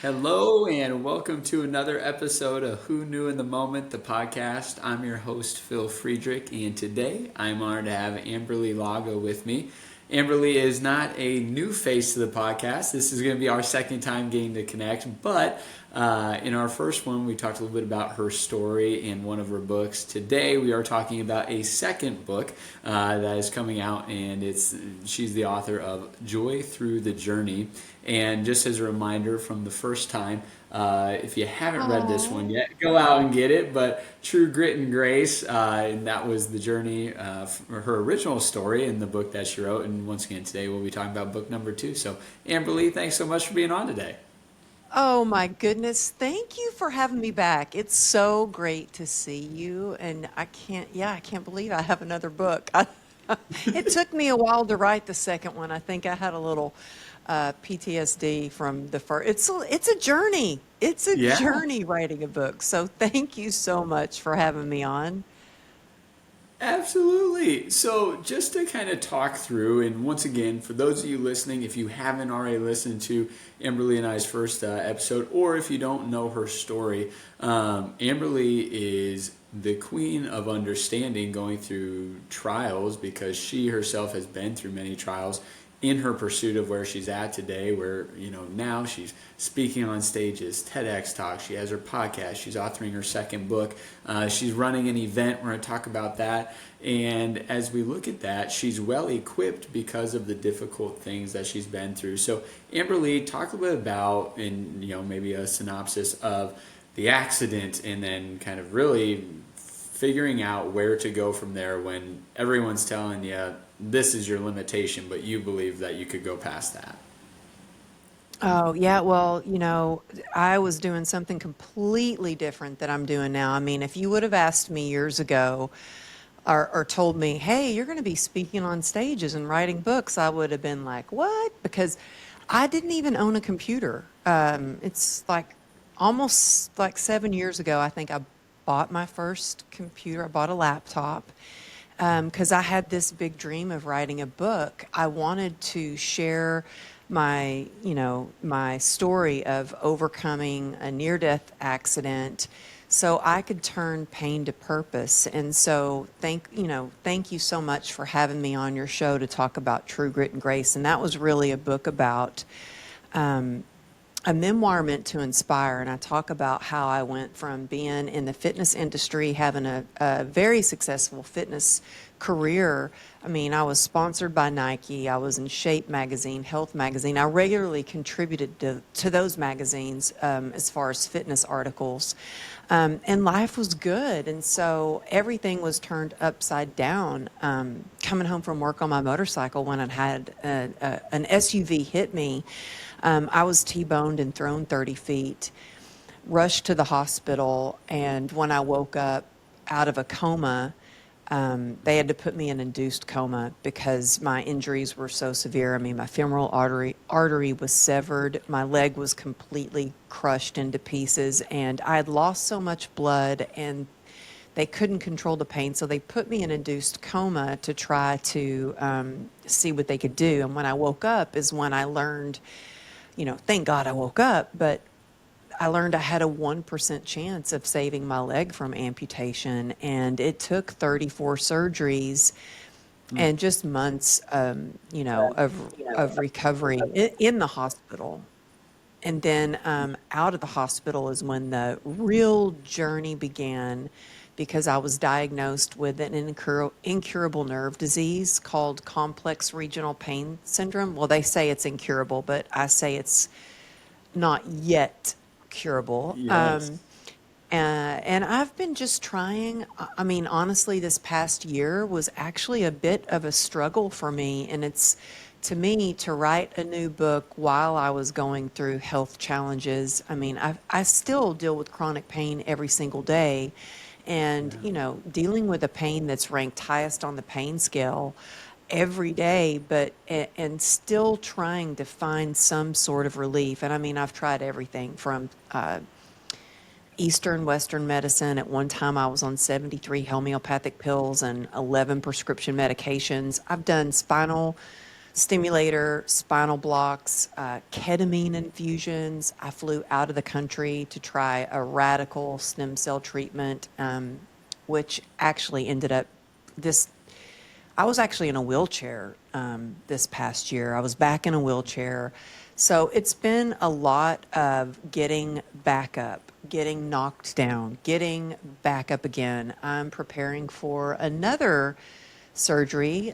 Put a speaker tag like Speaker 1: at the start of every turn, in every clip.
Speaker 1: Hello, and welcome to another episode of Who Knew in the Moment, the podcast. I'm your host, Phil Friedrich, and today I'm honored to have Amberly Lago with me. Amberly is not a new face to the podcast. This is going to be our second time getting to connect, but in our first one, we talked a little bit about her story and one of her books. Today, we are talking about a second book that is coming out, and she's the author of Joy Through the Journey. And just as a reminder from the first time, if you haven't read this one
Speaker 2: Oh,
Speaker 1: yet, go out and get it. But True Grit and Grace, and that was the journey, her original story in the book that she wrote. And once again, today we'll be talking about book number two. So, Amberly, thanks so much for being on today.
Speaker 2: oh my goodness. Thank you for having me back. It's so great to see you. And I can't believe I have another book. It took me a while to write the second one. I think I had a little PTSD from the first. It's a journey. It's a
Speaker 1: Yeah.
Speaker 2: journey writing a book. So thank you so much for having me on.
Speaker 1: Absolutely. So, just to kind of talk through, and once again, for those of you listening, if you haven't already listened to Amberly and I's first episode, or if you don't know her story, Amberly is the queen of understanding going through trials because she herself has been through many trials in her pursuit of where she's at today, where, now she's speaking on stages, TEDx talks, she has her podcast, she's authoring her second book, she's running an event. We're going to talk about that. And as we look at that, she's well equipped because of the difficult things that she's been through. So, Amberly, talk a little bit about, and maybe a synopsis of the accident, and then kind of really figuring out where to go from there when everyone's telling you this is your limitation, but you believe that you could go past that.
Speaker 2: Oh, yeah. Well, I was doing something completely different that I'm doing now. I mean, if you would have asked me years ago or told me, hey, you're going to be speaking on stages and writing books, I would have been like, what? Because I didn't even own a computer. It's like almost like 7 years ago, I think I bought my first computer. I bought a laptop because I had this big dream of writing a book. I wanted to share my story of overcoming a near-death accident so I could turn pain to purpose. And so thank you so much for having me on your show to talk about True Grit and Grace. And that was really a book about a memoir meant to inspire. And I talk about how I went from being in the fitness industry, having a very successful fitness career. I mean, I was sponsored by Nike. I was in Shape Magazine, Health Magazine. I regularly contributed to those magazines as far as fitness articles. And life was good. And so everything was turned upside down. Coming home from work on my motorcycle when I had an SUV hit me, I was T-boned and thrown 30 feet, rushed to the hospital, and when I woke up out of a coma, they had to put me in induced coma because my injuries were so severe. I mean, my femoral artery was severed, my leg was completely crushed into pieces, and I had lost so much blood, and they couldn't control the pain, so they put me in induced coma to try to see what they could do. And when I woke up is when I learned, thank God I woke up, but I learned I had a 1% chance of saving my leg from amputation. And it took 34 surgeries and just months, of recovery in the hospital. And then out of the hospital is when the real journey began because I was diagnosed with an incurable nerve disease called complex regional pain syndrome. Well, they say it's incurable, but I say it's not yet curable.
Speaker 1: Yes.
Speaker 2: And I've been just trying. I mean, honestly, this past year was actually a bit of a struggle for me. And it's to me to write a new book while I was going through health challenges. I mean, I still deal with chronic pain every single day. And, dealing with a pain that's ranked highest on the pain scale every day, but and still trying to find some sort of relief. And I mean, I've tried everything from Eastern, Western medicine. At one time, I was on 73 homeopathic pills and 11 prescription medications. I've done spinal stimulator, spinal blocks, ketamine infusions. I flew out of the country to try a radical stem cell treatment, which actually ended up this. I was actually in a wheelchair this past year. I was back in a wheelchair. So it's been a lot of getting back up, getting knocked down, getting back up again. I'm preparing for another surgery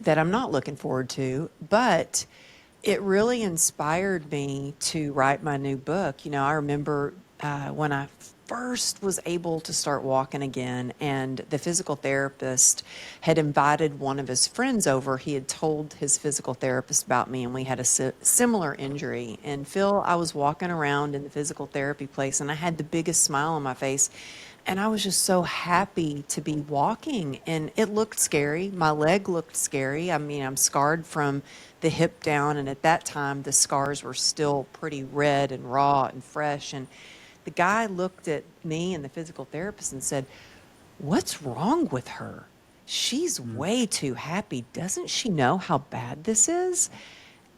Speaker 2: that I'm not looking forward to, but it really inspired me to write my new book. You know, I remember when I first was able to start walking again, and the physical therapist had invited one of his friends over. He had told his physical therapist about me, and we had a similar injury. And Phil, I was walking around in the physical therapy place, and I had the biggest smile on my face. And I was just so happy to be walking, and it looked scary. My leg looked scary. I mean, I'm scarred from the hip down, and at that time, the scars were still pretty red and raw and fresh. And the guy looked at me and the physical therapist and said, "What's wrong with her? She's way too happy. Doesn't she know how bad this is?"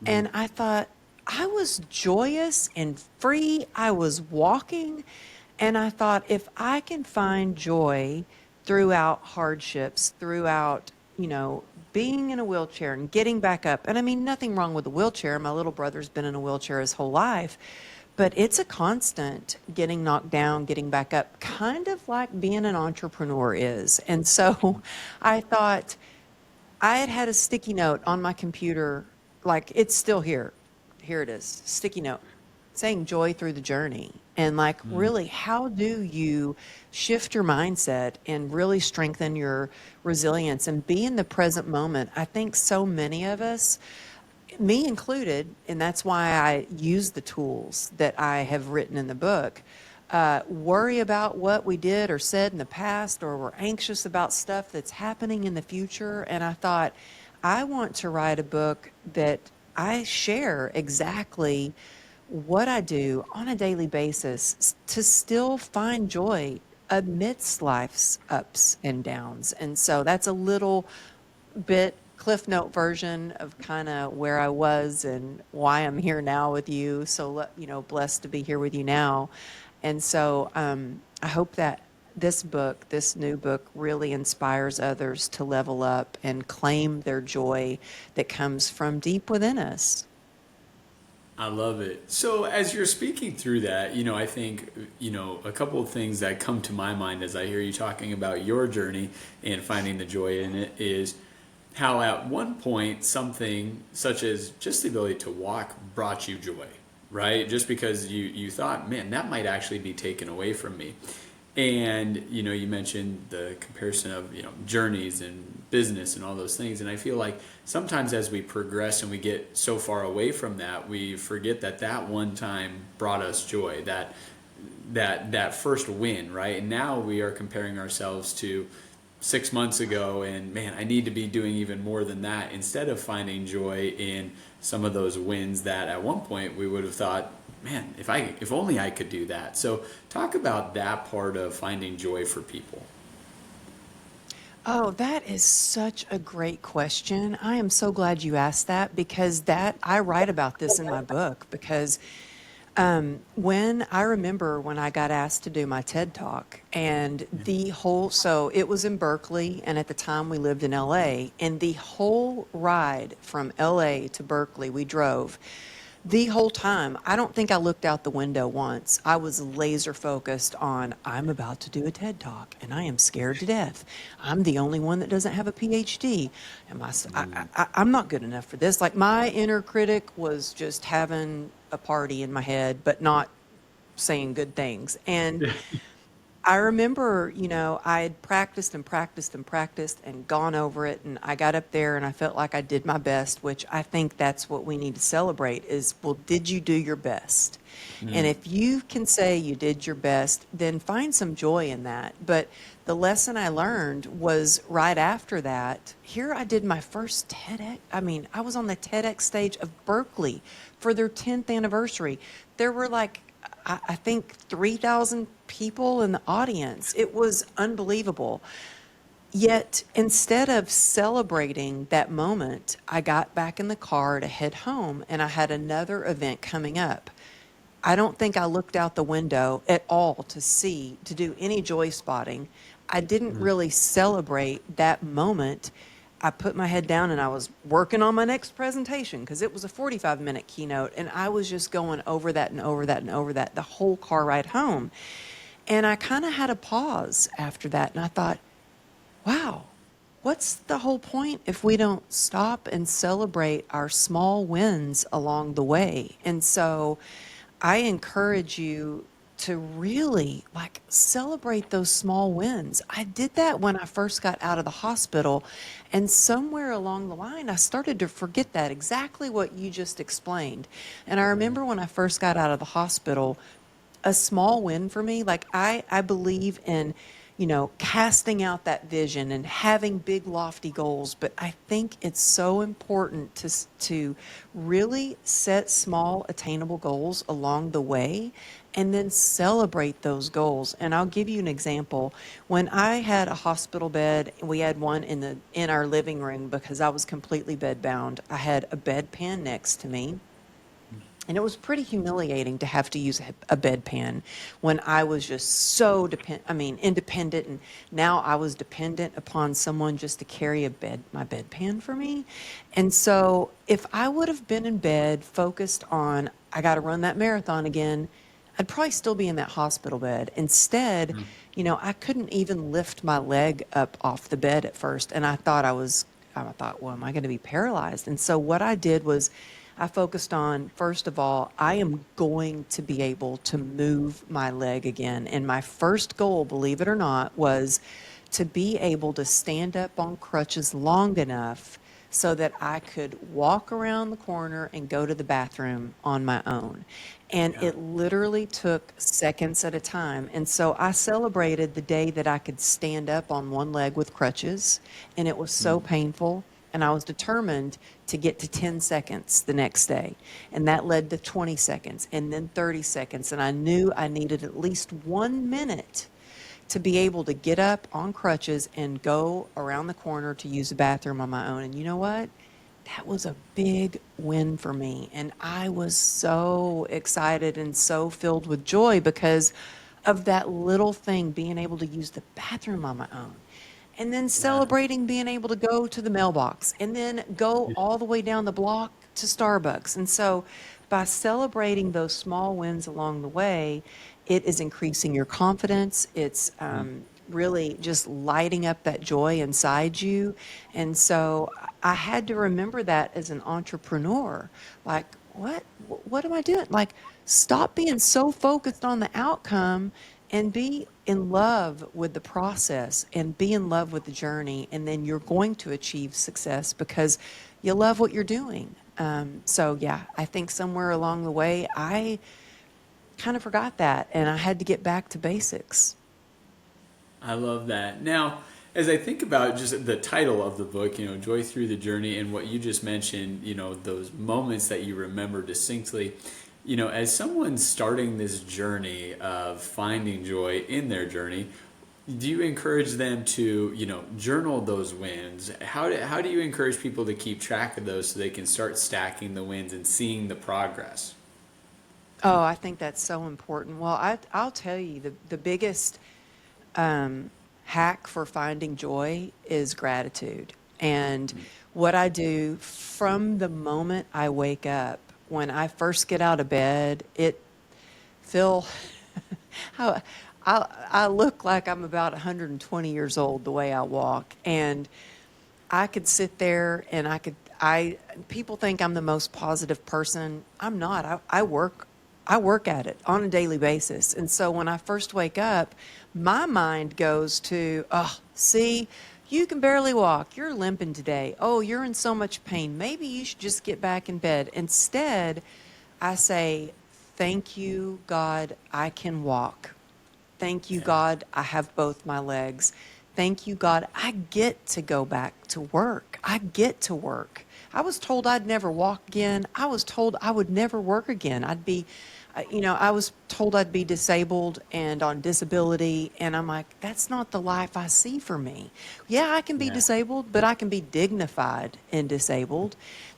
Speaker 2: And I thought, I was joyous and free. I was walking. And I thought, if I can find joy throughout hardships, throughout, you know, being in a wheelchair and getting back up, and I mean, nothing wrong with a wheelchair. My little brother's been in a wheelchair his whole life, but it's a constant getting knocked down, getting back up, kind of like being an entrepreneur is. And so I thought, I had had a sticky note on my computer, like it's still here. Here it is, sticky note, saying joy through the journey. And like, really, how do you shift your mindset and really strengthen your resilience and be in the present moment? I think so many of us, me included, and that's why I use the tools that I have written in the book, worry about what we did or said in the past, or we're anxious about stuff that's happening in the future. And I thought, I want to write a book that I share exactly what I do on a daily basis to still find joy amidst life's ups and downs. And so that's a little bit cliff note version of kind of where I was and why I'm here now with you. So, you know, blessed to be here with you now. And so I hope that this book, this new book, really inspires others to level up and claim their joy that comes from deep within us.
Speaker 1: I love it. So as you're speaking through that, I think, a couple of things that come to my mind as I hear you talking about your journey and finding the joy in it is how at one point something such as just the ability to walk brought you joy, right? Just because you thought, man, that might actually be taken away from me. And you mentioned the comparison of journeys and business and all those things, and I feel like sometimes as we progress and we get so far away from that, we forget that that one time brought us joy, that first win, right? And now we are comparing ourselves to 6 months ago, and man, I need to be doing even more than that, instead of finding joy in some of those wins that at one point we would have thought, man, if only I could do that. So talk about that part of finding joy for people.
Speaker 2: Oh, that is such a great question. I am so glad you asked that, because that I write about this in my book. Because when I remember when I got asked to do my TED Talk, and so it was in Berkeley, and at the time we lived in LA, and the whole ride from LA to Berkeley, we drove. The whole time, I don't think I looked out the window once. I was laser focused on, I'm about to do a TED Talk, and I am scared to death. I'm the only one that doesn't have a PhD. Am I'm not good enough for this. Like, my inner critic was just having a party in my head, but not saying good things. And I remember, I had practiced and practiced and practiced and gone over it, and I got up there and I felt like I did my best, which I think that's what we need to celebrate is, well, did you do your best? And if you can say you did your best, then find some joy in that. But the lesson I learned was right after that, here I did my first TEDx. I mean, I was on the TEDx stage of Berkeley for their 10th anniversary. There were like, I think 3,000 people in the audience. It was unbelievable. Yet instead of celebrating that moment, I got back in the car to head home and I had another event coming up. I don't think I looked out the window at all to do any joy spotting. I didn't
Speaker 1: Mm.
Speaker 2: really celebrate that moment. I put my head down and I was working on my next presentation because it was a 45-minute keynote, and I was just going over that and over that and over that the whole car ride home. And I kind of had a pause after that and I thought, wow, what's the whole point if we don't stop and celebrate our small wins along the way? And so I encourage you to really like celebrate those small wins. I did that when I first got out of the hospital, and somewhere along the line, I started to forget that exactly what you just explained. And I remember when I first got out of the hospital, a small win for me. Like I believe in, casting out that vision and having big lofty goals, but I think it's so important to really set small attainable goals along the way and then celebrate those goals. And I'll give you an example. When I had a hospital bed, we had one in our living room because I was completely bedbound. I had a bedpan next to me, and it was pretty humiliating to have to use a bedpan when I was just so independent, and now I was dependent upon someone just to carry my bedpan for me. And so if I would have been in bed focused on, I got to run that marathon again, I'd probably still be in that hospital bed. Instead, I couldn't even lift my leg up off the bed at first, and I thought, well, am I going to be paralyzed? And so what I did was I focused on, first of all, I am going to be able to move my leg again. And my first goal, believe it or not, was to be able to stand up on crutches long enough so that I could walk around the corner and go to the bathroom on my own. And
Speaker 1: Yeah.
Speaker 2: it literally took seconds at a time. And so I celebrated the day that I could stand up on one leg with crutches, and it was so
Speaker 1: Mm.
Speaker 2: painful. And I was determined to get to 10 seconds the next day. And that led to 20 seconds and then 30 seconds. And I knew I needed at least 1 minute to be able to get up on crutches and go around the corner to use the bathroom on my own. And you know what? That was a big win for me. And I was so excited and so filled with joy because of that little thing, being able to use the bathroom on my own. And then
Speaker 1: Yeah.
Speaker 2: celebrating being able to go to the mailbox and then go
Speaker 1: Yeah.
Speaker 2: all the way down the block to Starbucks. And so by celebrating those small wins along the way, it is increasing your confidence. It's
Speaker 1: Mm.
Speaker 2: really just lighting up that joy inside you. And so I had to remember that as an entrepreneur. Like, what am I doing? Like, stop being so focused on the outcome and be in love with the process and be in love with the journey, and then you're going to achieve success because you love what you're doing. So yeah, I think somewhere along the way I kind of forgot that and I had to get back to basics.
Speaker 1: I love that. Now, as I think about just the title of the book, Joy Through the Journey, and what you just mentioned, those moments that you remember distinctly, as someone starting this journey of finding joy in their journey, do you encourage them to, journal those wins? How do you encourage people to keep track of those so they can start stacking the wins and seeing the progress?
Speaker 2: Oh, I think that's so important. Well, I'll tell you the biggest hack for finding joy is gratitude. And what I do from the moment I wake up, when I first get out of bed, Phil, I, I look like I'm about 120 years old the way I walk. And I could sit there and people think I'm the most positive person. I'm not. I work at it on a daily basis. And so when I first wake up, my mind goes to, oh, see, you can barely walk. You're limping today. Oh, you're in so much pain. Maybe you should just get back in bed. Instead, I say, thank you, God, I can walk. Thank you,
Speaker 1: Yeah.
Speaker 2: God, I have both my legs. Thank you, God, I get to go back to work. I get to work. I was told I'd never walk again. I was told I would never work again. I was told I'd be disabled and on disability, and I'm like, that's not the life I see for me. Yeah, I can be
Speaker 1: Yeah.
Speaker 2: disabled, but I can be dignified and disabled.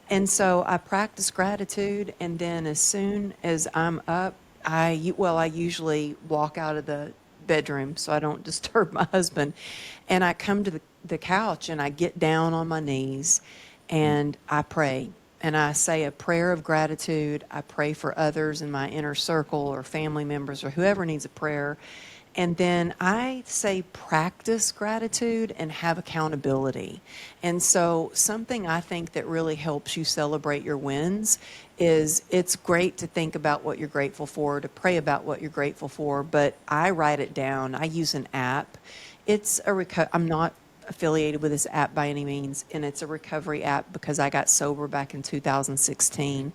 Speaker 2: And so I practice gratitude, and then as soon as I'm up, I usually walk out of the bedroom so I don't disturb my husband, and I come to the couch and I get down on my knees and I pray. And I say a prayer of gratitude. I pray for others in my inner circle or family members or whoever needs a prayer. And then I say practice gratitude and have accountability. And so, something I think that really helps you celebrate your wins is it's great to think about what you're grateful for, to pray about what you're grateful for, but I write it down. I use an app. I'm not affiliated with this app by any means, and it's a recovery app because I got sober back in 2016.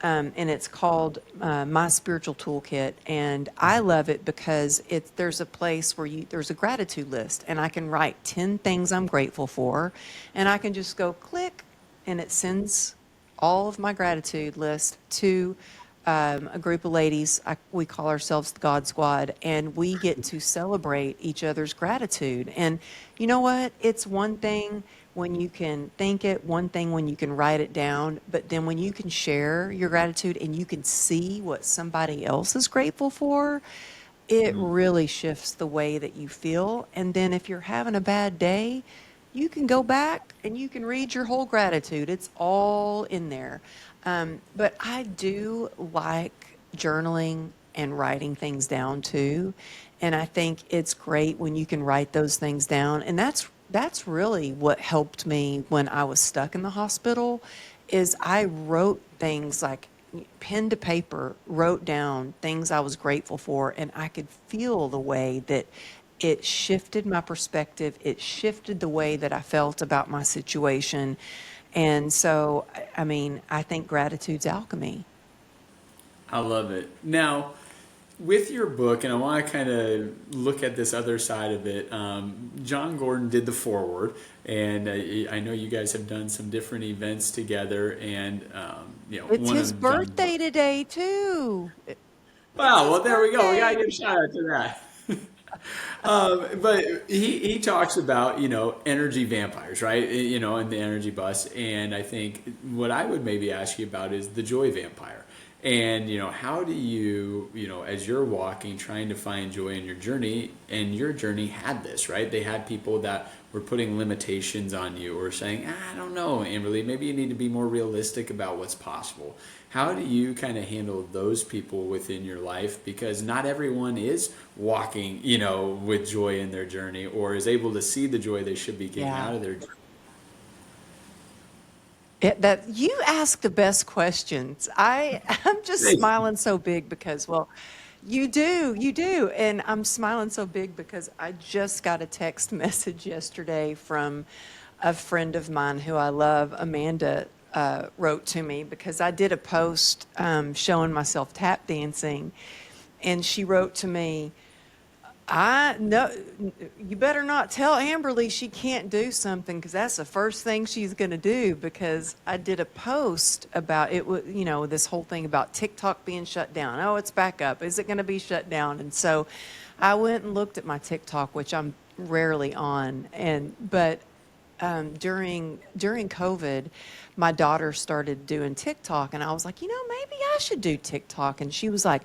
Speaker 2: And it's called My Spiritual Toolkit, and I love it because there's a place where there's a gratitude list, and I can write 10 things I'm grateful for, and I can just go click, and it sends all of my gratitude list to a group of ladies. We call ourselves the God Squad, and we get to celebrate each other's gratitude. And you know what? It's one thing when you can think it, one thing when you can write it down, but then when you can share your gratitude and you can see what somebody else is grateful for, it really shifts the way that you feel. And then if you're having a bad day, you can go back and you can read your whole gratitude. It's all in there. But I do like journaling and writing things down too. And I think it's great when you can write those things down. And that's really what helped me when I was stuck in the hospital is I wrote things like pen to paper, wrote down things I was grateful for, and I could feel the way that it shifted my perspective. It shifted the way that I felt about my situation. And so, I mean, I think gratitude's alchemy.
Speaker 1: I love it. Now, with your book, and I want to kind of look at this other side of it. John Gordon did the foreword, and I know you guys have done some different events together. And
Speaker 2: It's
Speaker 1: one
Speaker 2: his
Speaker 1: of John's books.
Speaker 2: birthday today, too. It's
Speaker 1: Wow,
Speaker 2: his
Speaker 1: well, there we go. We got to
Speaker 2: birthday.
Speaker 1: give a shout out to that. But he talks about energy vampires, right? And the energy bus. And I think what I would maybe ask you about is the joy vampire. And how do you as you're walking, trying to find joy in your journey, and your journey had this, right? They had people that were putting limitations on you or saying, I don't know, Amberly, maybe you need to be more realistic about what's possible. How do you kind of handle those people within your life? Because not everyone is walking, with joy in their journey or is able to see the joy they should be getting
Speaker 2: Yeah.
Speaker 1: out of their journey.
Speaker 2: That you ask the best questions. I'm just
Speaker 1: Thank you.
Speaker 2: smiling so big because, well, you do, and I'm smiling so big because I just got a text message yesterday from a friend of mine who I love, Amanda, wrote to me because I did a post showing myself tap dancing, and she wrote to me. I know you better not tell Amberly she can't do something because that's the first thing she's going to do because I did a post about it was this whole thing about TikTok being shut down. Oh, it's back up. Is it going to be shut down? And so I went and looked at my TikTok, which I'm rarely on, but during COVID, my daughter started doing TikTok, and I was like, maybe I should do TikTok. And she was like,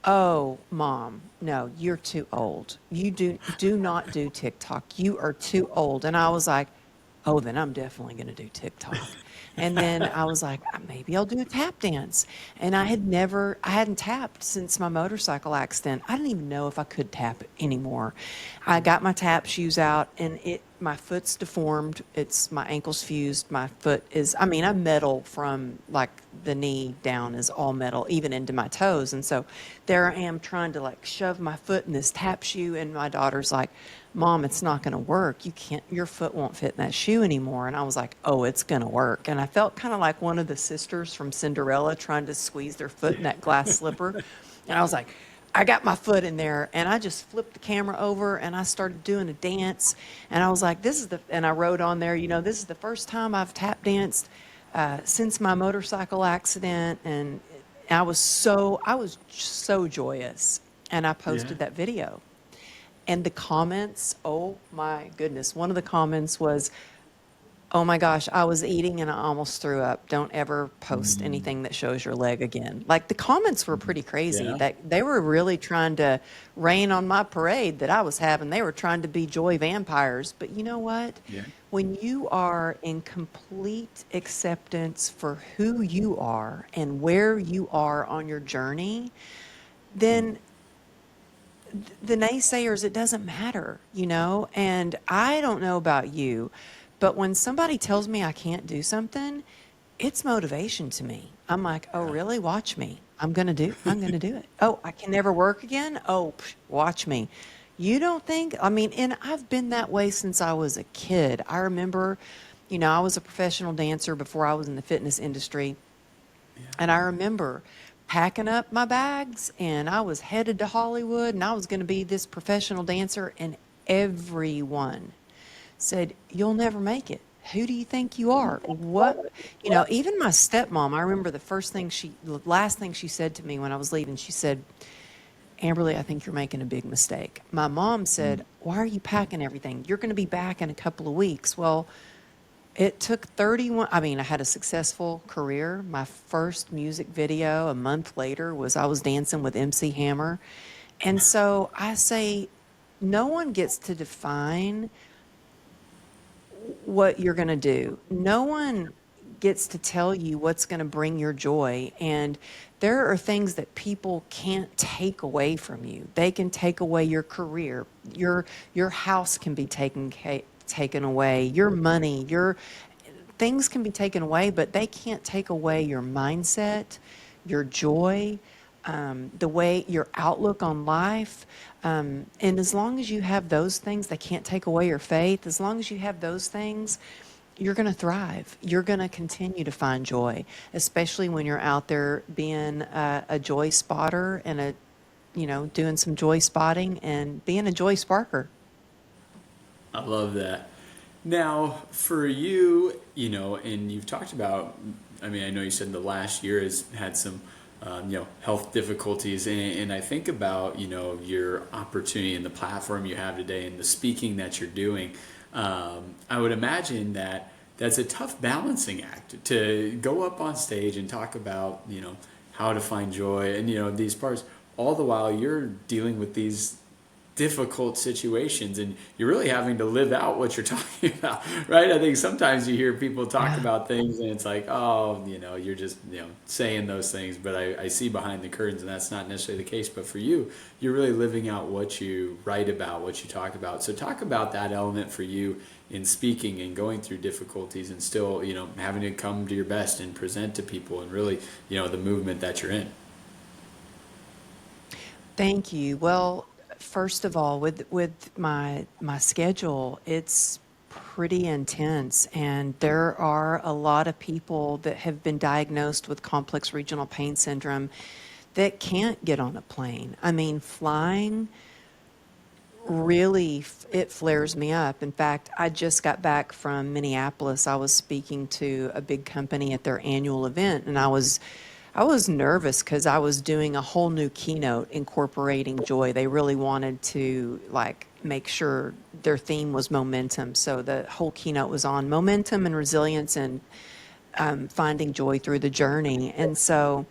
Speaker 2: "Oh, mom, no, you're too old. You do not do TikTok. You are too old." And I was like, "Oh, then I'm definitely going to do TikTok." And then I was like, maybe I'll do a tap dance. And I hadn't tapped since my motorcycle accident. I didn't even know if I could tap anymore. I got my tap shoes out and my foot's deformed. My ankle's fused. My foot I'm metal from like the knee down is all metal, even into my toes. And so there I am trying to like shove my foot in this tap shoe. And my daughter's like, "Mom, it's not going to work. Your foot won't fit in that shoe anymore." And I was like, "Oh, it's going to work." And I felt kind of like one of the sisters from Cinderella trying to squeeze their foot in that glass slipper. And I was like, I got my foot in there and I just flipped the camera over and I started doing a dance. And I was like, and I wrote on there, this is the first time I've tap danced since my motorcycle accident. I was so joyous. And I
Speaker 1: Yeah.
Speaker 2: posted that video. And the comments, oh my goodness. One of the comments was, "Oh my gosh, I was eating and I almost threw up. Don't ever post
Speaker 1: Mm.
Speaker 2: anything that shows your leg again." Like the comments were pretty crazy.
Speaker 1: Yeah.
Speaker 2: That they were really trying to rain on my parade that I was having. They were trying to be joy vampires. But you know what?
Speaker 1: Yeah.
Speaker 2: When you are in complete acceptance for who you are and where you are on your journey,
Speaker 1: Mm.
Speaker 2: then the naysayers, it doesn't matter, you know? And I don't know about you, but when somebody tells me I can't do something, it's motivation to me. I'm like, "Oh,
Speaker 1: Yeah.
Speaker 2: really? Watch me. I'm gonna do it. Oh, I can never work again? Oh, watch me." You don't think, I mean, and I've been that way since I was a kid. I remember, I was a professional dancer before I was in the fitness industry.
Speaker 1: Yeah.
Speaker 2: And I remember packing up my bags and I was headed to Hollywood and I was going to be this professional dancer. And everyone said, "You'll never make it. Who do you think you are? What?" Even my stepmom, I remember the last thing she said to me when I was leaving, she said, "Amberly, I think you're making a big mistake." My mom
Speaker 1: Mm.
Speaker 2: said, "Why are you packing everything? You're going to be back in a couple of weeks." Well, it took 31, I mean, I had a successful career. My first music video a month later I was dancing with MC Hammer. And so I say, no one gets to define what you're going to do. No one gets to tell you what's going to bring your joy. And there are things that people can't take away from you. They can take away your career. Your house can be taken away. Your money, your things can be taken away, but they can't take away your mindset, your joy, the way your outlook on life. And as long as you have those things, they can't take away your faith. As long as you have those things, you're going to thrive. You're going to continue to find joy, especially when you're out there being a joy spotter and doing some joy spotting and being a joy sparker.
Speaker 1: I love that. Now, for you, and you've talked about, I mean, I know you said the last year has had some, health difficulties, and I think about, your opportunity and the platform you have today and the speaking that you're doing. I would imagine that that's a tough balancing act to go up on stage and talk about, how to find joy and, these parts, all the while you're dealing with these difficult situations and you're really having to live out what you're talking about, right? I think sometimes you hear people talk
Speaker 2: Yeah.
Speaker 1: about things and it's like, oh, you're just saying those things, but I see behind the curtains and that's not necessarily the case. But for you, you're really living out what you write about, what you talk about. So talk about that element for you in speaking and going through difficulties and still having to come to your best and present to people and really the movement that you're in.
Speaker 2: Thank you. Well, first of all, with my schedule, it's pretty intense, and there are a lot of people that have been diagnosed with complex regional pain syndrome that can't get on a plane. I mean, flying really it flares me up. In fact, I just got back from Minneapolis. I was speaking to a big company at their annual event, and I was nervous because I was doing a whole new keynote incorporating joy. They really wanted to like make sure their theme was momentum. So the whole keynote was on momentum and resilience and finding joy through the journey. And so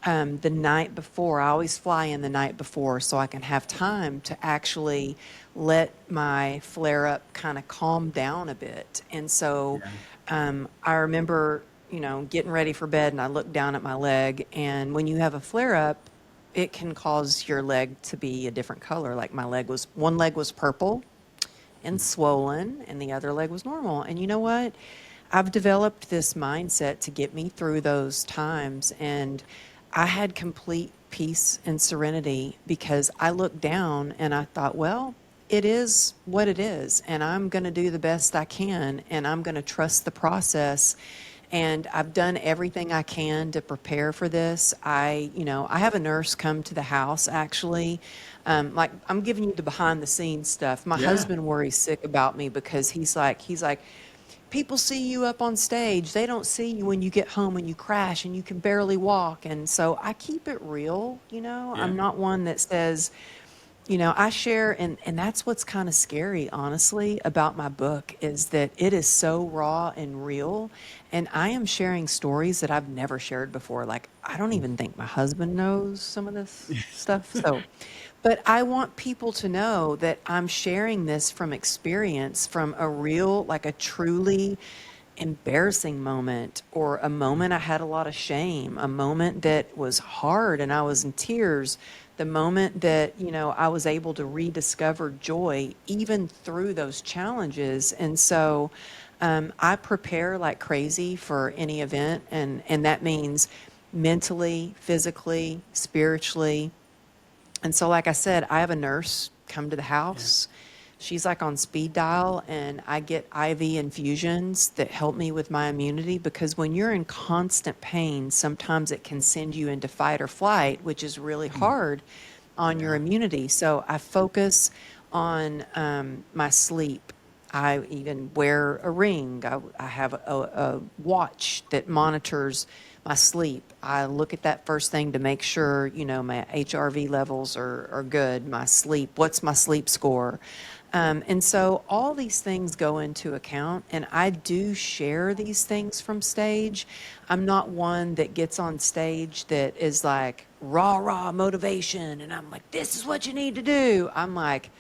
Speaker 2: the night before, I always fly in the night before so I can have time to actually let my flare up kind of calm down a bit. And so
Speaker 1: Yeah.
Speaker 2: I remember, getting ready for bed and I looked down at my leg. And when you have a flare up, it can cause your leg to be a different color. Like one leg was purple and swollen, and the other leg was normal. And you know what? I've developed this mindset to get me through those times. And I had complete peace and serenity because I looked down and I thought, well, it is what it is. And I'm going to do the best I can. And I'm going to trust the process. And I've done everything I can to prepare for this. I have a nurse come to the house actually. Like I'm giving you the behind the scenes stuff. My
Speaker 1: Yeah.
Speaker 2: husband worries sick about me because he's like, people see you up on stage. They don't see you when you get home and you crash and you can barely walk. And so I keep it real, you know.
Speaker 1: Yeah.
Speaker 2: I'm not one that says, you know, I share, and that's what's kind of scary, honestly, about my book is that it is so raw and real. And I am sharing stories that I've never shared before. Like, I don't even think my husband knows some of this stuff. So, but I want people to know that I'm sharing this from experience, from a real, like a truly embarrassing moment, or a moment I had a lot of shame, a moment that was hard and I was in tears, the moment that, you know, I was able to rediscover joy even through those challenges. And so I prepare like crazy for any event, and that means mentally, physically, spiritually. And so, like I said, I have a nurse come to the
Speaker 1: Yeah.
Speaker 2: house. She's like on speed dial, and I get IV infusions that help me with my immunity, because when you're in constant pain, sometimes it can send you into fight or flight, which is really hard on your
Speaker 1: Yeah.
Speaker 2: immunity. So I focus on my sleep. I even wear a ring. I have a watch that monitors my sleep. I look at that first thing to make sure, you know, my HRV levels are good. My sleep, what's my sleep score? And so all these things go into account, and I do share these things from stage. I'm not one that gets on stage that is like rah, rah motivation, and I'm like, this is what you need to do. I'm like,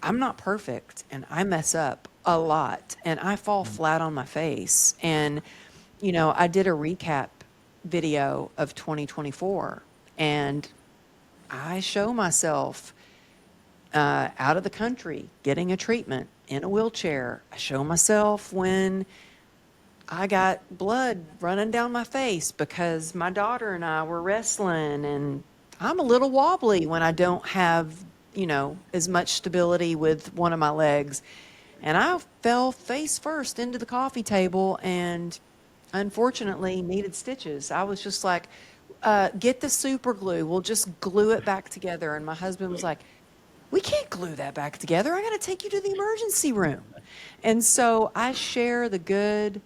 Speaker 2: I'm not perfect and I mess up a lot and I fall flat on my face. And, you know, I did a recap video of 2024, and I show myself out of the country getting a treatment in a wheelchair. I show myself when I got blood running down my face because my daughter and I were wrestling, and I'm a little wobbly when I don't have, you know, as much stability with one of my legs. And I fell face first into the coffee table and unfortunately needed stitches. I was just like, get the super glue. We'll just glue it back together. And my husband was like, we can't glue that back together. I got to take you to the emergency room. And so I share the good,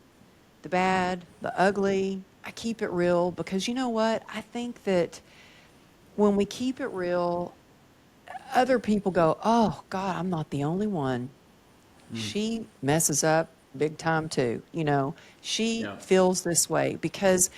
Speaker 2: the bad, the ugly. I keep it real because you know what? I think that when we keep it real, other people go, oh, God, I'm not the only one. She messes up big time too. You know, she
Speaker 1: Yeah.
Speaker 2: feels this way because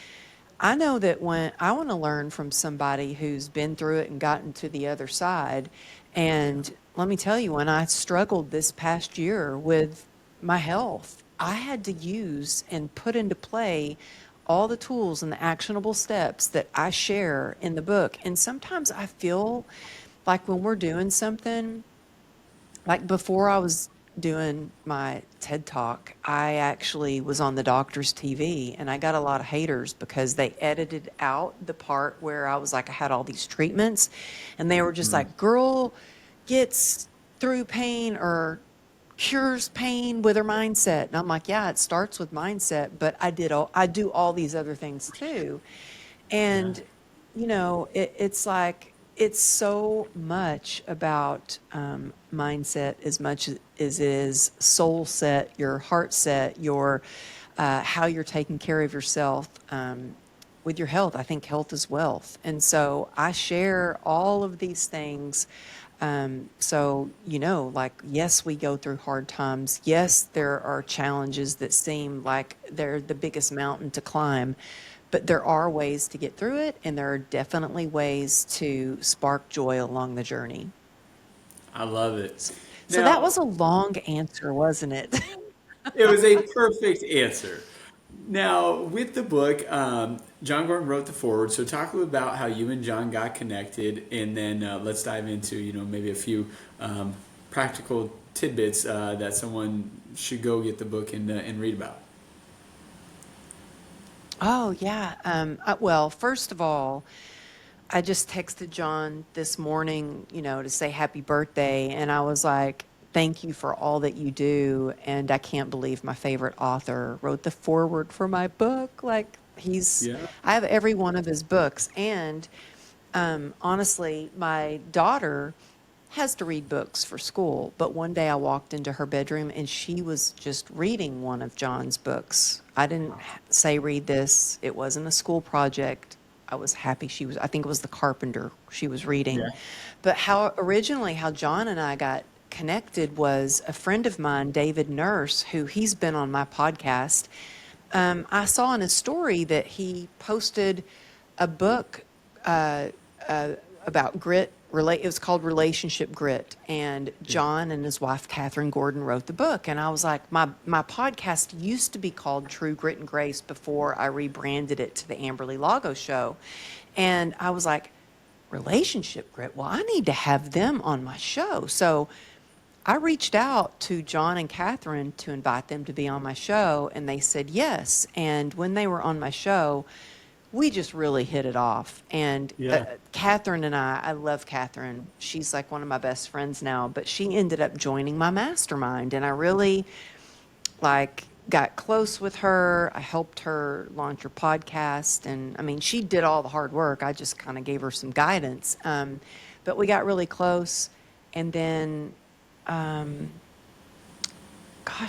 Speaker 2: I know that when I want to learn from somebody who's been through it and gotten to the other side. And let me tell you, when I struggled this past year with my health, I had to use and put into play all the tools and the actionable steps that I share in the book. And sometimes I feel like when we're doing something, like before I was doing my TED Talk, I actually was on the doctor's TV and I got a lot of haters because they edited out the part where I was like, I had all these treatments, and they were just like, girl gets through pain or cures pain with her mindset. And I'm like, yeah, it starts with mindset, but I do all these other things too.
Speaker 1: Yeah.
Speaker 2: And, you know, it's like, it's so much about mindset as much as it is soul set, your heart set, your how you're taking care of yourself with your health. I think health is wealth. And so I share all of these things. So, you know, like, yes, we go through hard times. Yes, there are challenges that seem like they're the biggest mountain to climb, but there are ways to get through it, and there are definitely ways to spark joy along the journey.
Speaker 1: I love it.
Speaker 2: So that
Speaker 1: Now,
Speaker 2: was a long answer, wasn't it?
Speaker 1: it was a perfect answer. Now, with the book, John Gordon wrote the foreword. So, talk a little about how you and John got connected, and then let's dive into maybe a few practical tidbits that someone should go get the book and read about.
Speaker 2: Oh, yeah. Well, first of all, I just texted John this morning, you know, to say happy birthday. And I was like, thank you for all that you do. And I can't believe my favorite author wrote the foreword for my book. Like,
Speaker 1: Yeah.
Speaker 2: I have every one of his books. And honestly, my daughter has to read books for school. But one day I walked into her bedroom and she was just reading one of John's books. I didn't say read this. It wasn't a school project. I was happy she was, I think it was The Carpenter she was reading.
Speaker 1: Yeah.
Speaker 2: But how originally how John and I got connected was a friend of mine, David Nurse, who he's been on my podcast. I saw in his story that he posted a book uh, about grit. It was called Relationship Grit, and
Speaker 1: Yeah.
Speaker 2: John and his wife Catherine Gordon wrote the book. And I was like, my podcast used to be called True Grit and Grace before I rebranded it to the Amberly Lago Show, and I was like, relationship grit. Well, I need to have them on my show. So I reached out to John and Catherine to invite them to be on my show, and they said yes. And when they were on my show, we just really hit it off. And
Speaker 1: Yeah.
Speaker 2: Catherine and I love Catherine. She's like one of my best friends now, but she ended up joining my mastermind. And I really like got close with her. I helped her launch her podcast. And I mean, she did all the hard work. I just kind of gave her some guidance. But we got really close. And then, gosh,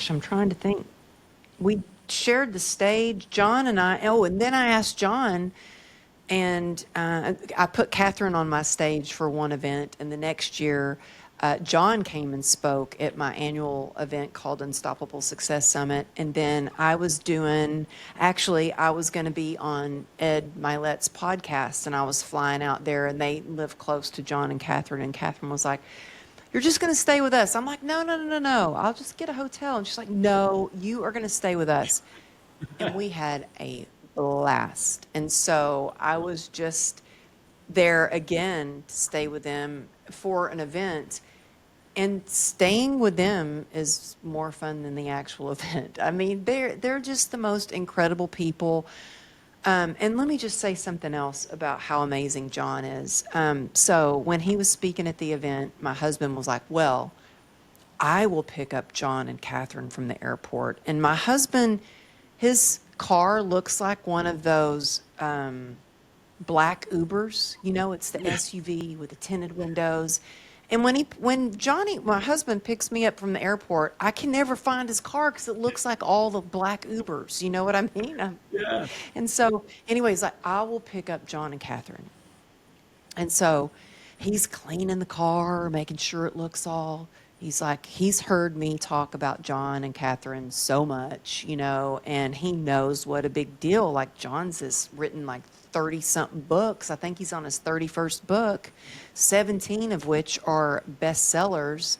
Speaker 2: I'm trying to think. We shared the stage, John and I. Oh, and then I asked John, and I put Catherine on my stage for one event, and the next year, John came and spoke at my annual event called Unstoppable Success Summit. And then I was actually, I was going to be on Ed Milet's podcast, and I was flying out there, and they live close to John and Catherine. And Catherine was like, "You're just going to stay with us." I'm like, "No, no, no, no, no. I'll just get a hotel." And she's like, "No, you are going to stay with us." And we had a blast. And so I was just there again to stay with them for an event. And staying with them is more fun than the actual event. I mean, they're just the most incredible people. And let me just say something else about how amazing John is. So when he was speaking at the event, my husband was like, "Well, I will pick up John and Catherine from the airport." And my husband, his car looks like one of those black Ubers. You know, it's the
Speaker 1: Yeah.
Speaker 2: SUV with the tinted windows. And when Johnny, my husband, picks me up from the airport, I can never find his car because it looks like all the black Ubers. You know what I mean?
Speaker 1: Yeah.
Speaker 2: And so, anyways, like, I will pick up John and Catherine. And so he's cleaning the car, making sure it looks all. He's like, he's heard me talk about John and Catherine so much, you know, and he knows what a big deal. Like, John's has written like 30 something books. I think he's on his 31st book, 17 of which are bestsellers.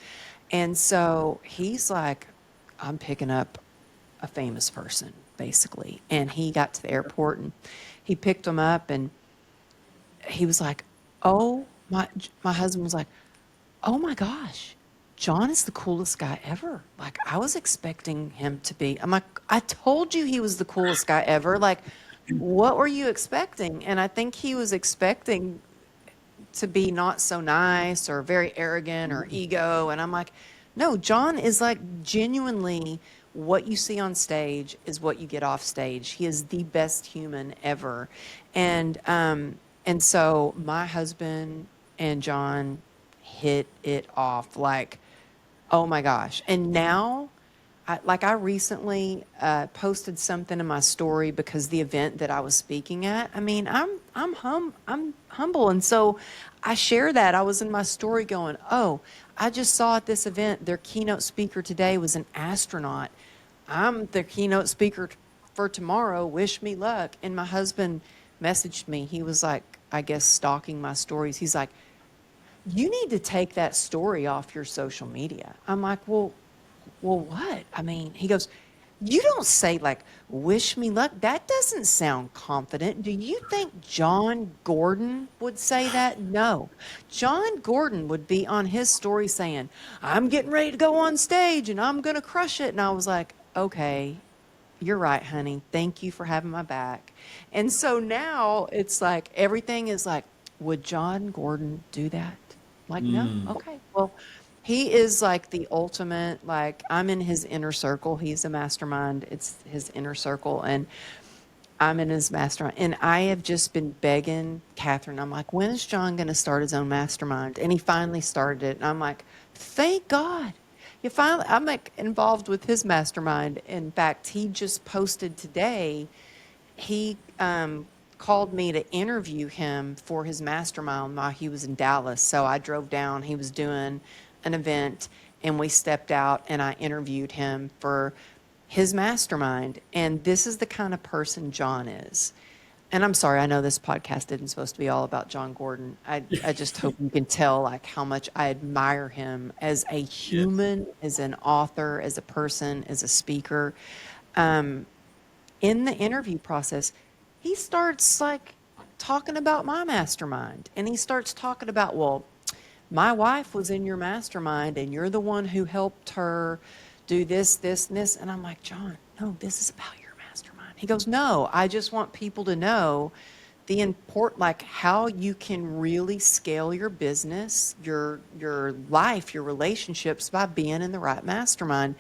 Speaker 2: And so he's like, I'm picking up a famous person, basically. And he got to the airport and he picked him up, and he was like, "Oh, my husband was like, "Oh my gosh, John is the coolest guy ever." Like, I was expecting him to be. I'm like, "I told you he was the coolest guy ever. Like, what were you expecting?" And I think he was expecting to be not so nice or very arrogant or ego. And I'm like, "No, John is like genuinely what you see on stage is what you get off stage. He is the best human ever." And so my husband and John hit it off like, oh my gosh. And now, I recently posted something in my story because the event that I was speaking at. I mean, I'm humble, and so I share that. I was in my story going, "Oh, I just saw at this event their keynote speaker today was an astronaut. I'm the keynote speaker for tomorrow. Wish me luck." And my husband messaged me. He was like, I guess, stalking my stories. He's like, "You need to take that story off your social media." I'm like, well, what? I mean, he goes, "You don't say like, wish me luck. That doesn't sound confident. Do you think John Gordon would say that?" No. John Gordon would be on his story saying, "I'm getting ready to go on stage and I'm going to crush it." And I was like, "Okay, you're right, honey. Thank you for having my back." And so now it's like everything is like, would John Gordon do that? Like, no.
Speaker 1: Mm.
Speaker 2: Okay. Well, he is like the ultimate, like, I'm in his inner circle. He's a mastermind. It's his inner circle. And I'm in his mastermind. And I have just been begging Catherine. I'm like, when is John going to start his own mastermind? And he finally started it. And I'm like, thank God. You finally, I'm like involved with his mastermind. In fact, he just posted today, he called me to interview him for his mastermind while he was in Dallas. So I drove down, he was doing an event, and we stepped out and I interviewed him for his mastermind. And this is the kind of person John is. And I'm sorry, I know this podcast isn't supposed to be all about John Gordon. I just hope you can tell like how much I admire him as a
Speaker 1: Yes.
Speaker 2: human, as an author, as a person, as a speaker. In the interview process, he starts like talking about my mastermind. And he starts talking about, well, my wife was in your mastermind and you're the one who helped her do this, this, and this. And I'm like, John, no, this is about your mastermind. He goes, no, I just want people to know the important, like how you can really scale your business, your life, your relationships by being in the right mastermind.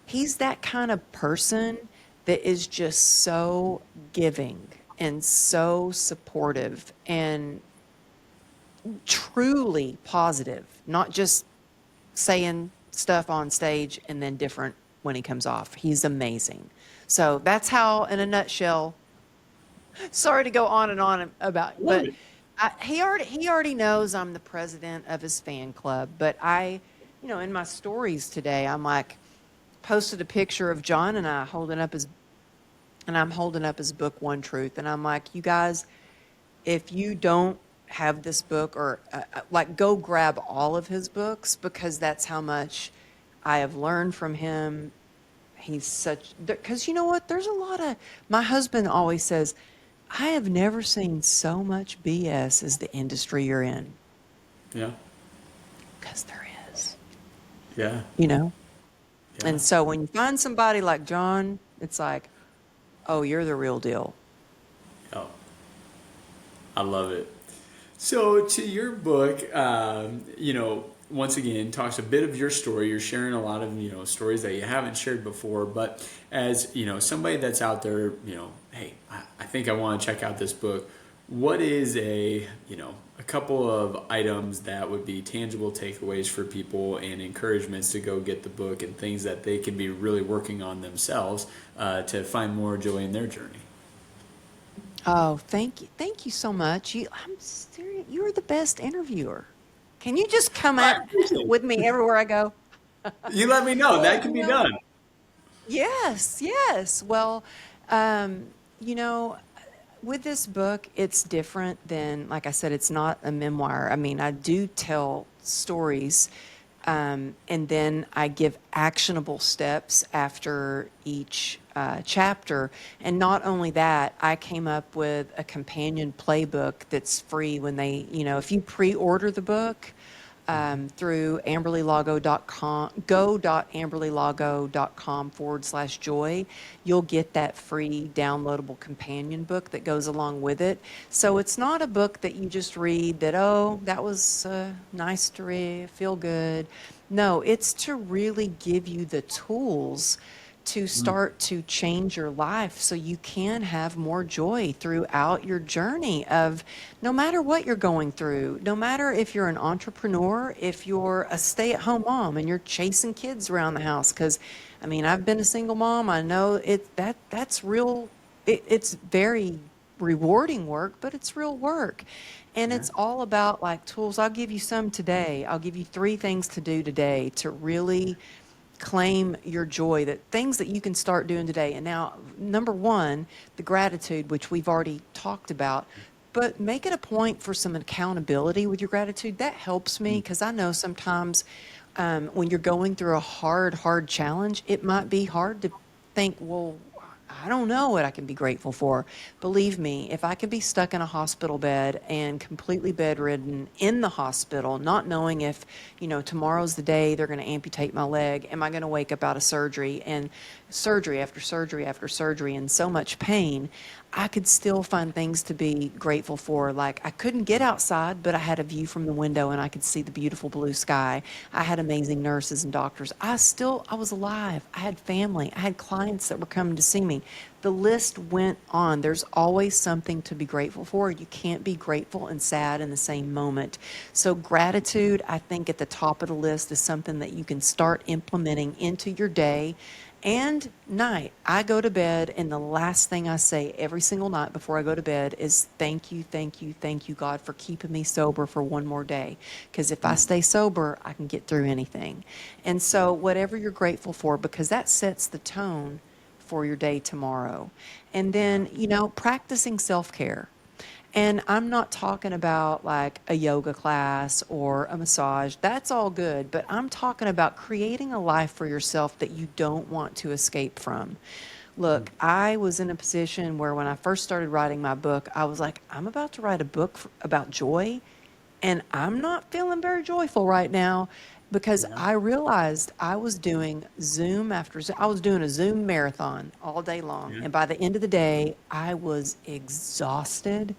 Speaker 2: He's that kind of person that is just so giving and so supportive and truly positive, not just saying stuff on stage and then different when he comes off. He's amazing. So that's how, in a nutshell, sorry to go on and on about,
Speaker 1: Love
Speaker 2: but
Speaker 1: it.
Speaker 2: he already knows I'm the president of his fan club. But in my stories today, I'm like, posted a picture of John and I I'm holding up his book, One Truth. And I'm like, you guys, if you don't have this book or like go grab all of his books because that's how much I have learned from him. He's such, because you know what? There's a lot of, my husband always says, I have never seen so much BS as the industry you're in.
Speaker 1: Yeah.
Speaker 2: Because there is,
Speaker 1: Yeah.
Speaker 2: you know?
Speaker 1: Yeah.
Speaker 2: And so when you find somebody like John, it's like, oh, you're the real deal.
Speaker 1: Oh, I love it. So, to your book, once again, talks a bit of your story. You're sharing a lot of, stories that you haven't shared before. But as, somebody that's out there, hey, I think I want to check out this book. What is a couple of items that would be tangible takeaways for people and encouragements to go get the book and things that they can be really working on themselves to find more joy in their journey?
Speaker 2: Oh, thank you. Thank you so much. I'm serious. You're the best interviewer. Can you just come
Speaker 1: I
Speaker 2: at
Speaker 1: appreciate
Speaker 2: with me everywhere I go?
Speaker 1: it. You let me know.
Speaker 2: Well,
Speaker 1: That can be done.
Speaker 2: yes, yes. Well, um, you know, with this book, it's different than, like I said, it's not a memoir. I mean, I do tell stories, and then I give actionable steps after each chapter. And not only that, I came up with a companion playbook that's free when if you pre-order the book, through amberlylago.com, go.amberlylago.com/joy. You'll get that free downloadable companion book that goes along with it. So it's not a book that you just read that, oh, that was nice to read, feel good. No, it's to really give you the tools to start to change your life so you can have more joy throughout your journey of no matter what you're going through, no matter if you're an entrepreneur, if you're a stay-at-home mom and you're chasing kids around the house. Because I mean, I've been a single mom. I know that's real. It's very rewarding work, but it's real work. And
Speaker 1: Yeah.
Speaker 2: it's all about like tools. I'll give you some today. I'll give you 3 things to do today to really claim your joy, that things that you can start doing today. And now, number one, the gratitude, which we've already talked about, but make it a point for some accountability with your gratitude. That helps me because I know sometimes when you're going through a hard challenge, it might be hard to think, well, I don't know what I can be grateful for. Believe me, if I could be stuck in a hospital bed and completely bedridden in the hospital, not knowing if, tomorrow's the day they're going to amputate my leg, am I going to wake up out of surgery and surgery after surgery after surgery and so much pain, I could still find things to be grateful for. Like I couldn't get outside, but I had a view from the window and I could see the beautiful blue sky. I had amazing nurses and doctors. I was alive. I had family. I had clients that were coming to see me. me. The list went on. There's always something to be grateful for. You can't be grateful and sad in the same moment. So gratitude, I think, at the top of the list is something that you can start implementing into your day and night. I go to bed, and the last thing I say every single night before I go to bed is thank you, thank you, thank you, God, for keeping me sober for one more day. Because if I stay sober, I can get through anything. And so, whatever you're grateful for, because that sets the tone for your day tomorrow. And
Speaker 1: Yeah.
Speaker 2: then, practicing self care. And I'm not talking about like a yoga class or a massage. That's all good. But I'm talking about creating a life for yourself that you don't want to escape from. Look, I was in a position where when I first started writing my book, I was like, I'm about to write a book about joy. And I'm not feeling very joyful right now because
Speaker 1: Yeah.
Speaker 2: I realized I was doing Zoom after Zoom. I was doing a Zoom marathon all day long.
Speaker 1: Yeah.
Speaker 2: And by the end of the day, I was exhausted,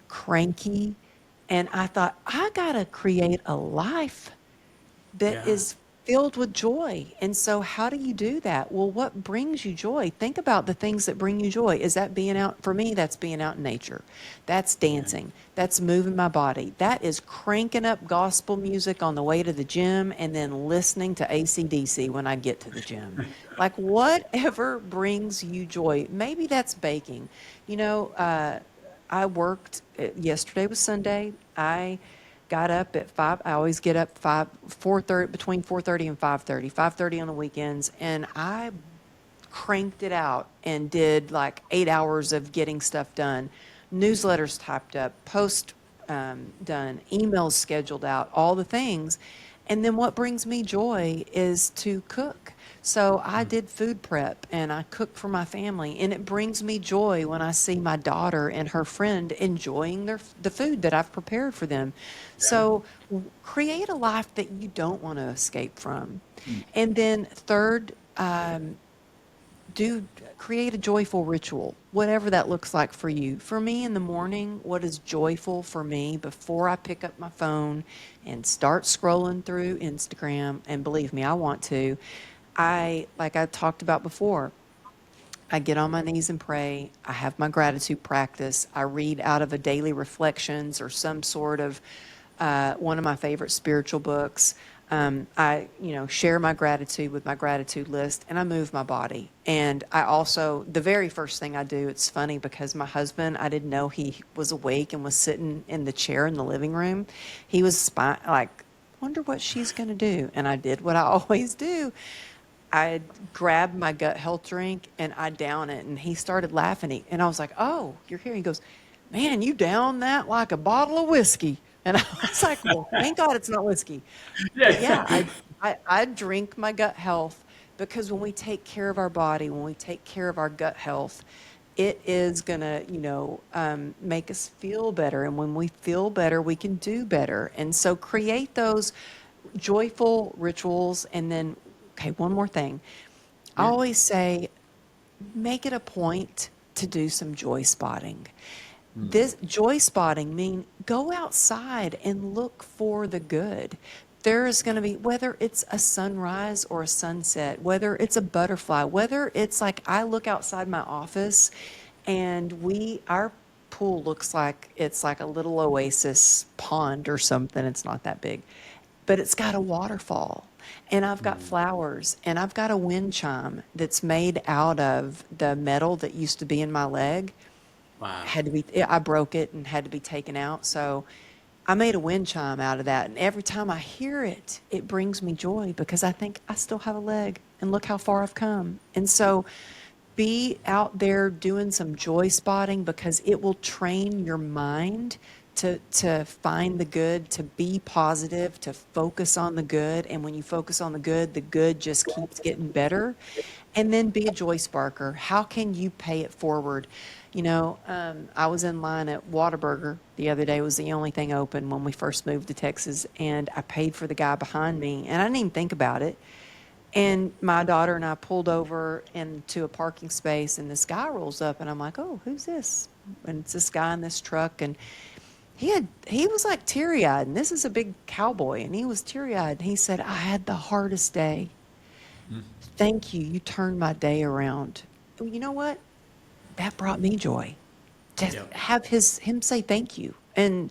Speaker 2: cranky, and I thought, I gotta create a life that
Speaker 1: Yeah.
Speaker 2: is filled with joy. And so, how do you do that? Well, what brings you joy? Think about the things that bring you joy. Is that being out? For me, that's being out in nature. That's
Speaker 1: Yeah.
Speaker 2: dancing. That's moving my body. That is cranking up gospel music on the way to the gym and then listening to AC/DC when I get to the gym. Like, whatever brings you joy. Maybe that's baking. You know, I worked, yesterday was Sunday. I got up at 5. I always get up 4:30, between 4:30 and 5:30, 5:30 on the weekends, and I cranked it out and did like 8 hours of getting stuff done, newsletters typed up, post done, emails scheduled out, all the things. And then what brings me joy is to cook. So I did food prep and I cook for my family, and it brings me joy when I see my daughter and her friend enjoying the food that I've prepared for them.
Speaker 1: Yeah.
Speaker 2: So create a life that you don't want to escape from.
Speaker 1: Mm.
Speaker 2: And then third, do create a joyful ritual, whatever that looks like for you. For me in the morning, what is joyful for me before I pick up my phone and start scrolling through Instagram, and believe me, I want to, like I talked about before, I get on my knees and pray. I have my gratitude practice. I read out of a daily reflections or some sort of one of my favorite spiritual books. I, share my gratitude with my gratitude list, and I move my body. And I also, the very first thing I do, it's funny because my husband, I didn't know he was awake and was sitting in the chair in the living room. He was like, wonder what she's going to do. And I did what I always do. I grabbed my gut health drink and I down it, and he started laughing. And I was like, "Oh, you're here." He goes, "Man, you down that like a bottle of whiskey." And I was like, "Well, thank God it's not whiskey." But yeah,
Speaker 1: Yeah.
Speaker 2: I drink my gut health because when we take care of our body, when we take care of our gut health, it is gonna, make us feel better. And when we feel better, we can do better. And so create those joyful rituals. And then, okay, one more thing. I
Speaker 1: Yeah.
Speaker 2: always say, make it a point to do some joy spotting.
Speaker 1: Mm.
Speaker 2: This joy spotting mean go outside and look for the good. There is going to be, whether it's a sunrise or a sunset, whether it's a butterfly, whether it's like I look outside my office and our pool looks like it's like a little oasis pond or something. It's not that big, but it's got a waterfall. And I've got
Speaker 1: Mm.
Speaker 2: flowers, and I've got a wind chime that's made out of the metal that used to be in my leg.
Speaker 1: Wow.
Speaker 2: I broke it and had to be taken out. So I made a wind chime out of that. And every time I hear it, it brings me joy because I think I still have a leg and look how far I've come. And so be out there doing some joy spotting because it will train your mind to find the good, to be positive, to focus on the good. And when you focus on the good just keeps getting better. And then be a joy sparker. How can you pay it forward? I was in line at Whataburger the other day. It was the only thing open when we first moved to Texas, and I paid for the guy behind me, and I didn't even think about it. And my daughter and I pulled over into a parking space, and this guy rolls up, and I'm like, "Oh, who's this?" And it's this guy in this truck, and he was like teary eyed, and this is a big cowboy, and he was teary eyed, and he said, "I had the hardest day.
Speaker 1: Mm.
Speaker 2: Thank you. You turned my day around." you know what? That brought me joy. To
Speaker 1: Yep.
Speaker 2: have him say thank you. And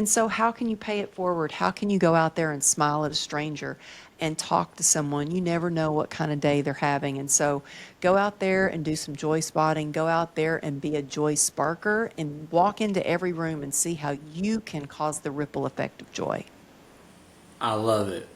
Speaker 2: so how can you pay it forward? How can you go out there and smile at a stranger and talk to someone? You never know what kind of day they're having. And so go out there and do some joy spotting. Go out there and be a joy sparker and walk into every room and see how you can cause the ripple effect of joy.
Speaker 1: I love it.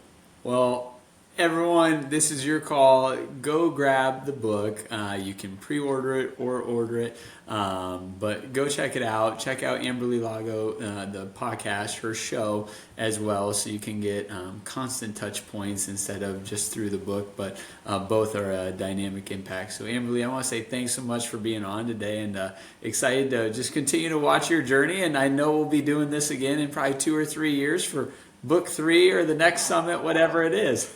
Speaker 1: Well, everyone, this is your call. Go grab the book. You can pre-order it or order it, but go check it out. Check out Amberly Lago, the podcast, her show as well, so you can get constant touch points instead of just through the book. But both are a dynamic impact. So, Amberly, I want to say thanks so much for being on today, and excited to just continue to watch your journey. And I know we'll be doing this again in probably 2 or 3 years for book 3 or the next summit, whatever it is.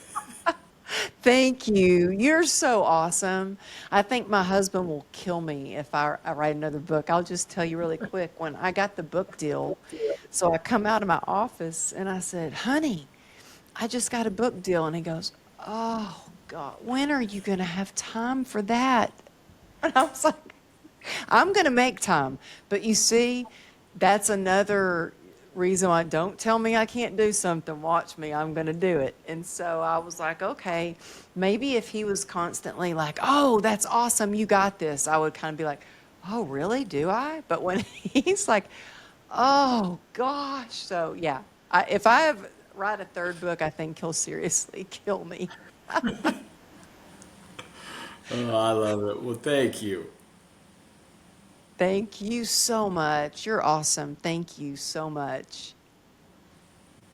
Speaker 2: Thank you. You're so awesome. I think my husband will kill me if I write another book. I'll just tell you really quick. When I got the book deal, so I come out of my office and I said, honey, I just got a book deal. And he goes, oh, God, when are you going to have time for that? And I was like, I'm going to make time. But you see, that's another reason why don't tell me I can't do something. Watch me, I'm going to do it. And so I was like, okay, maybe if he was constantly like, oh, that's awesome, you got this, I would kind of be like, oh, really? Do I? But when he's like, oh, gosh. So yeah, if I write a third book, I think he'll seriously kill me.
Speaker 1: Oh, I love it. Well, thank you.
Speaker 2: Thank you so much. You're awesome. Thank you so much.